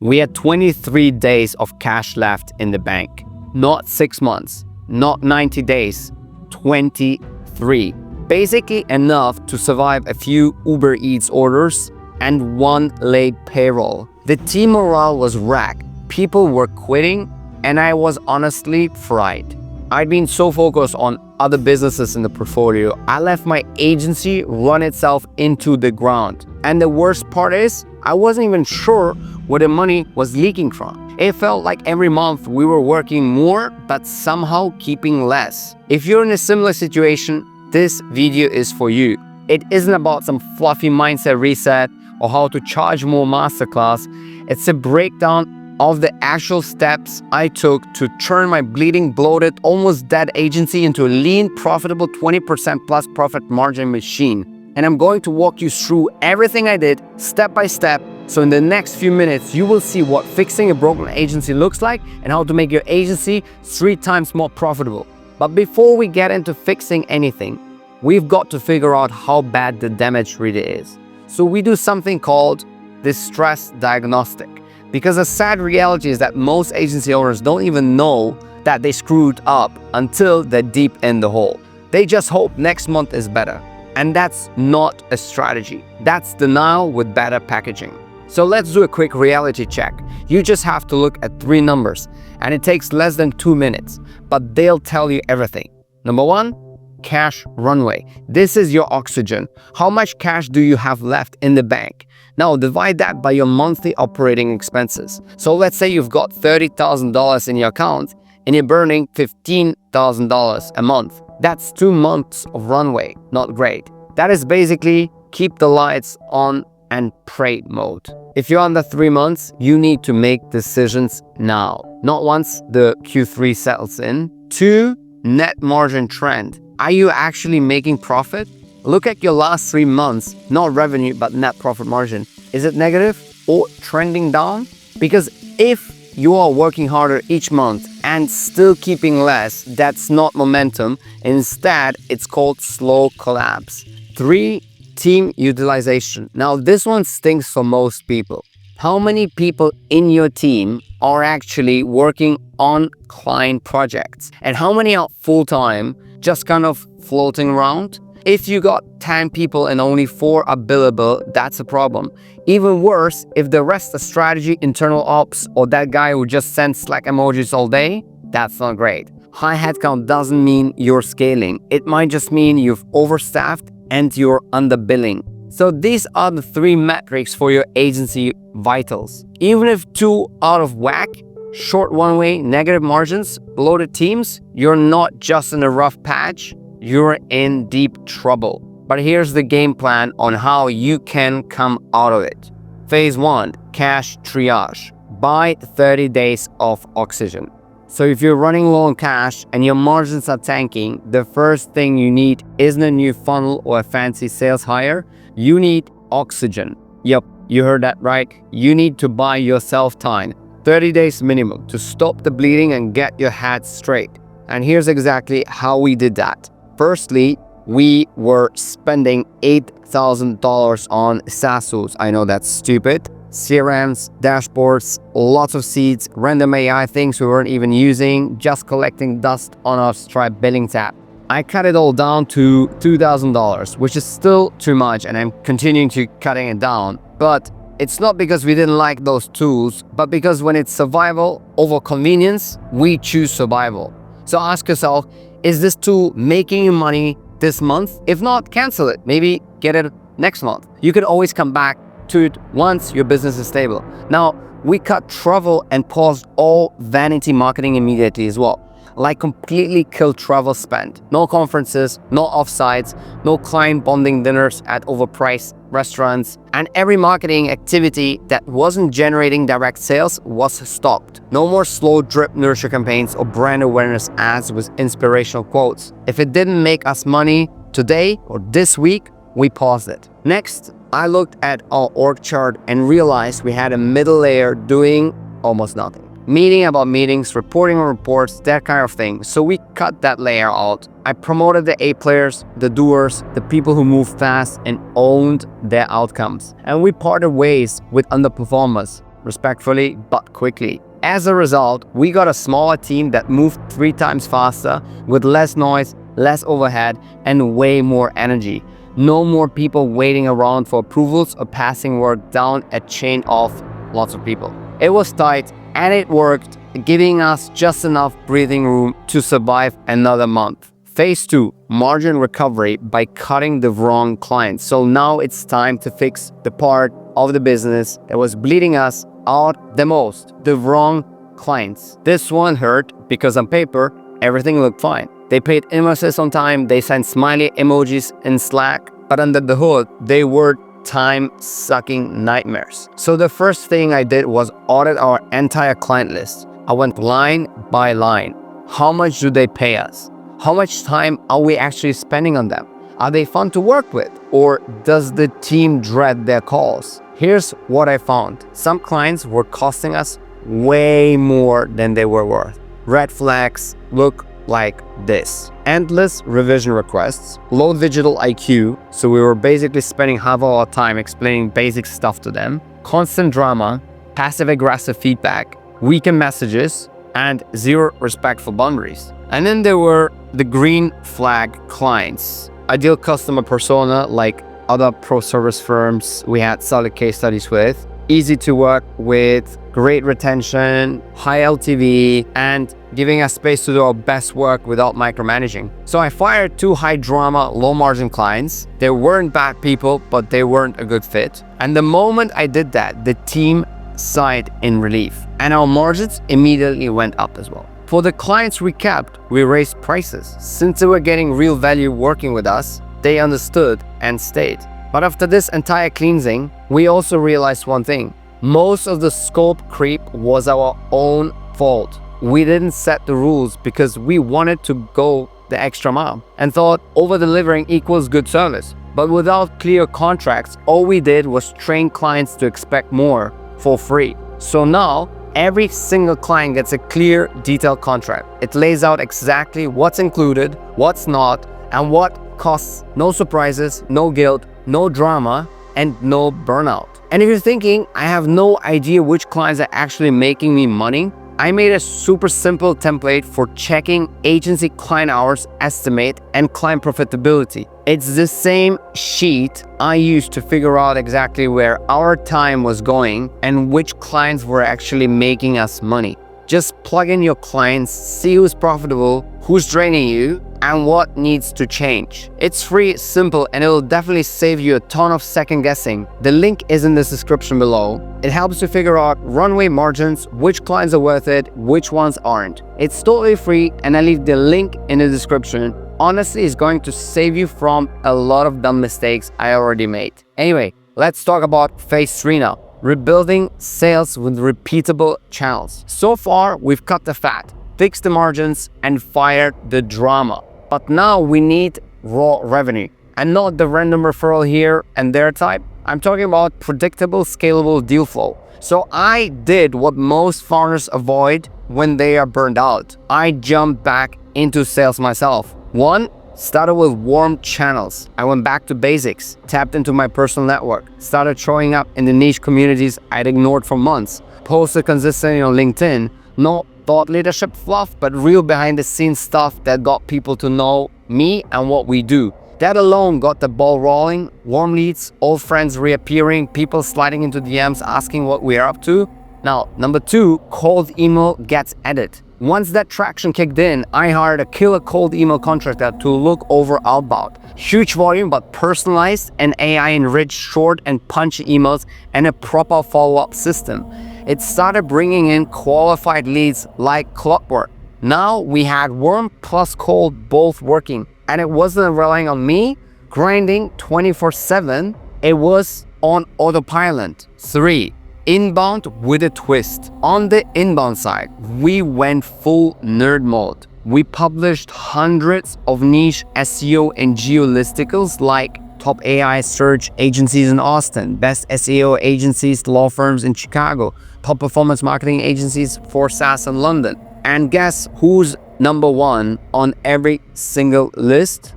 We had 23 days of cash left in the bank. Not 6 months, not 90 days, 23. Basically enough to survive a few Uber Eats orders and one late payroll. The team morale was wrecked. People were quitting, and I was honestly fried. I'd been so focused on other businesses in the portfolio, I left my agency run itself into the ground. And the worst part is, I wasn't even sure where the money was leaking from. It felt like every month we were working more, but somehow keeping less. If you're in a similar situation, this video is for you. It isn't about some fluffy mindset reset or how to charge more masterclass. It's a breakdown of the actual steps I took to turn my bleeding, bloated, almost dead agency into a lean, profitable 20% plus profit margin machine. And I'm going to walk you through everything I did step by step. So in the next few minutes, you will see what fixing a broken agency looks like and how to make your agency 3 times more profitable. But before we get into fixing anything, we've got to figure out how bad the damage really is. So we do something called the stress diagnostic. Because the sad reality is that most agency owners don't even know that they screwed up until they're deep in the hole. They just hope next month is better. And that's not a strategy. That's denial with better packaging. So let's do a quick reality check. You just have to look at 3 numbers, and it takes less than 2 minutes, but they'll tell you everything. Number 1, cash runway. This is your oxygen. How much cash do you have left in the bank? Now divide that by your monthly operating expenses. So let's say you've got $30,000 in your account and you're burning $15,000 a month. That's 2 months of runway. Not great. That is basically keep the lights on and pray mode. If you're under 3 months, you need to make decisions now, not once the Q3 settles in. 2, net margin trend. Are you actually making profit? Look at your last 3 months, not revenue, but net profit margin. Is it negative or trending down? Because if you are working harder each month and still keeping less, that's not momentum. Instead, it's called slow collapse. 3, team utilization. Now, this one stinks for most people. How many people in your team are actually working on client projects? And how many are full-time, just kind of floating around? If you got 10 people and only 4 are billable, that's a problem. Even worse, if the rest are strategy, internal ops, or that guy who just sends Slack emojis all day, that's not great. High headcount doesn't mean you're scaling. It might just mean you've overstaffed and you're underbilling. So these are the 3 metrics for your agency vitals. Even if 2 out of whack, short runway, negative margins, bloated teams, you're not just in a rough patch, you're in deep trouble. But here's the game plan on how you can come out of it. Phase 1, cash triage. Buy 30 days of oxygen. So if you're running low on cash and your margins are tanking, the first thing you need isn't a new funnel or a fancy sales hire. You need oxygen. Yep, you heard that right. You need to buy yourself time. 30 days minimum to stop the bleeding and get your head straight. And here's exactly how we did that. Firstly, we were spending $8,000 on SaaS tools. I know that's stupid. CRMs, dashboards, lots of seeds, random AI things we weren't even using, just collecting dust on our Stripe billings app. I cut it all down to $2,000, which is still too much, and I'm continuing to cutting it down. But it's not because we didn't like those tools, but because when it's survival over convenience, we choose survival. So ask yourself, is this tool making you money this month? If not, cancel it. Maybe get it next month. You can always come back to it once your business is stable. Now, we cut travel and paused all vanity marketing immediately as well. Like completely killed travel spend. No conferences, no offsites, no client bonding dinners at overpriced restaurants, and every marketing activity that wasn't generating direct sales was stopped. No more slow drip nurture campaigns or brand awareness ads with inspirational quotes. If it didn't make us money today or this week, we paused it. Next, I looked at our org chart and realized we had a middle layer doing almost nothing. Meeting about meetings, reporting on reports, that kind of thing. So we cut that layer out. I promoted the A players, the doers, the people who move fast and owned their outcomes. And we parted ways with underperformers. respectfully, but quickly. As a result, we got a smaller team that moved 3 times faster with less noise, less overhead, and way more energy. No more people waiting around for approvals or passing work down a chain of lots of people. It was tight and it worked, giving us just enough breathing room to survive another month. Phase 2, margin recovery by cutting the wrong clients. So now it's time to fix the part of the business that was bleeding us out the most, the wrong clients. This one hurt because on paper, everything looked fine. They paid invoices on time, they sent smiley emojis in Slack, but under the hood, they were time-sucking nightmares. So the first thing I did was audit our entire client list. I went line by line. How much do they pay us? How much time are we actually spending on them? Are they fun to work with? Or does the team dread their calls? Here's what I found. Some clients were costing us way more than they were worth. Red flags look like this. Endless revision requests, low digital IQ, so we were basically spending half of our time explaining basic stuff to them, constant drama, passive-aggressive feedback, weekend messages, and zero respect for boundaries. And then there were the green flag clients, ideal customer persona like other pro service firms we had solid case studies with, easy to work with, great retention, high LTV, and giving us space to do our best work without micromanaging. So I fired 2 high drama, low margin clients. They weren't bad people, but they weren't a good fit. And the moment I did that, the team sighed in relief and our margins immediately went up as well. For the clients we kept, we raised prices. Since they were getting real value working with us, they understood and stayed. But after this entire cleansing, we also realized one thing. Most of the scope creep was our own fault. We didn't set the rules because we wanted to go the extra mile and thought over-delivering equals good service. But without clear contracts, all we did was train clients to expect more for free. So now, every single client gets a clear, detailed contract. It lays out exactly what's included, what's not, and what costs. No surprises, no guilt, no drama, and no burnout. And if you're thinking, I have no idea which clients are actually making me money, I made a super simple template for checking agency client hours estimate and client profitability. It's the same sheet I used to figure out exactly where our time was going and which clients were actually making us money. Just plug in your clients, see who's profitable, who's draining you, and what needs to change. It's free, simple, and it will definitely save you a ton of second guessing. The link is in the description below. It helps you figure out runway margins, which clients are worth it, which ones aren't. It's totally free, and I leave the link in the description. Honestly, it's going to save you from a lot of dumb mistakes I already made. Anyway, let's talk about phase 3 now. Rebuilding sales with repeatable channels. So far, we've cut the fat, fixed the margins, and fired the drama. But now we need raw revenue, and not the random referral here and there type. I'm talking about predictable, scalable deal flow. So I did what most founders avoid when they are burned out. I jumped back into sales myself. 1, started with warm channels. I went back to basics, tapped into my personal network, started showing up in the niche communities I'd ignored for months, posted consistently on LinkedIn, not thought leadership fluff, but real behind the scenes stuff that got people to know me and what we do. That alone got the ball rolling, warm leads, old friends reappearing, people sliding into DMs asking what we're up to. Now, number 2, cold email gets added. Once that traction kicked in, I hired a killer cold email contractor to look over outbound. Huge volume, but personalized and AI-enriched short and punchy emails and a proper follow-up system. It started bringing in qualified leads like clockwork. Now we had warm plus cold both working, and it wasn't relying on me grinding 24/7. It was on autopilot. 3, inbound with a twist. On the inbound side, we went full nerd mode. We published hundreds of niche SEO and GEO listicles like top AI search agencies in Austin, best SEO agencies, law firms in Chicago, top performance marketing agencies for SaaS in London. And guess who's number 1 on every single list?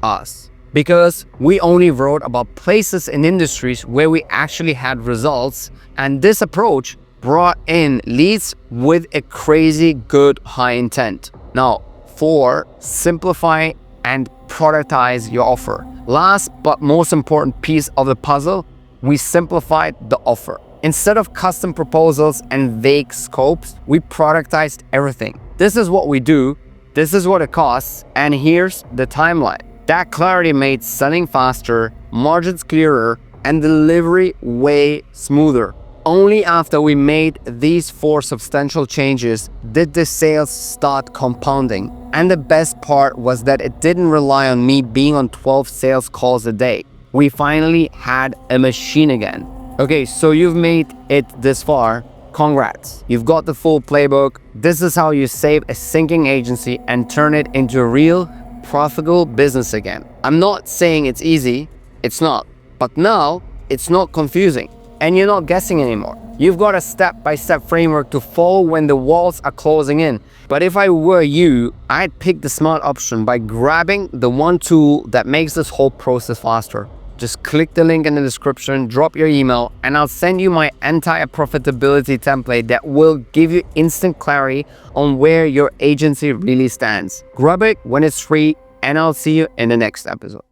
Us. Because we only wrote about places and industries where we actually had results, and this approach brought in leads with a crazy good high intent. Now, 4, simplify and productize your offer. Last but most important piece of the puzzle, we simplified the offer. Instead of custom proposals and vague scopes, we productized everything. This is what we do, this is what it costs, and here's the timeline. That clarity made selling faster, margins clearer, and delivery way smoother. Only after we made these 4 substantial changes did the sales start compounding. And the best part was that it didn't rely on me being on 12 sales calls a day. We finally had a machine again. Okay, so you've made it this far. Congrats. You've got the full playbook. This is how you save a sinking agency and turn it into a real, profitable business again. I'm not saying it's easy. It's not. But now, it's not confusing. And you're not guessing anymore. You've got a step-by-step framework to follow when the walls are closing in. But if I were you, I'd pick the smart option by grabbing the one tool that makes this whole process faster. Just click the link in the description, drop your email, and I'll send you my entire profitability template that will give you instant clarity on where your agency really stands. Grab it when it's free, and I'll see you in the next episode.